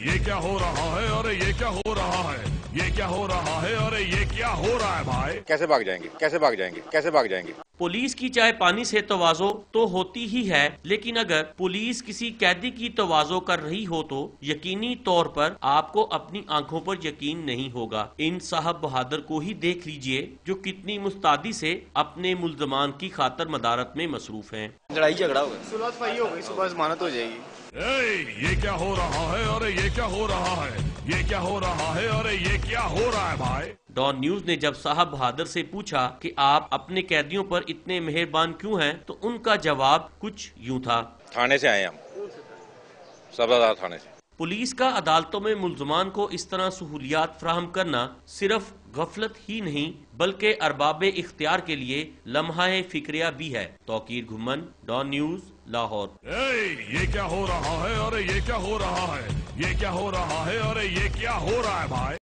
ये क्या हो रहा है, अरे ये क्या हो रहा है, ये क्या हो रहा है, अरे ये क्या हो रहा है भाई। कैसे भाग जाएंगे, कैसे भाग जाएंगे, कैसे भाग जाएंगे। पुलिस की चाहे पानी से तवाज़ो तो होती ही है, लेकिन अगर पुलिस किसी कैदी की तवाज़ो कर रही हो तो यकीनी तौर पर आपको अपनी आंखों पर यकीन नहीं होगा। इन साहब बहादुर को ही देख लीजिए जो कितनी मुस्तादी से अपने मुल्ज़मान की खातर मदारत में मसरूफ हैं। लड़ाई झगड़ा होगा, सुलह सफाई हो गई, सुबह जमानत हो जाएगी। ये क्या हो रहा है, अरे ये क्या हो रहा है, ये क्या हो रहा है, अरे ये क्या हो रहा है भाई। डॉन न्यूज ने जब साहब बहादुर से पूछा कि आप अपने कैदियों पर इतने मेहरबान क्यों हैं, तो उनका जवाब कुछ यूं था। थाने से आए हम, सब्ज़ादार थाने से। पुलिस का अदालतों में मुल्ज़मान को इस तरह सहूलियात फ्राहम करना सिर्फ गफलत ही नहीं बल्कि अरबाब इख्तियार के लिए लम्हा फिक्रिया भी है। Tauqeer Ghumman, Dawn News, Lahore. ये क्या हो रहा है, अरे ये क्या हो रहा है, ये क्या हो रहा है, अरे ये क्या हो रहा है भाई।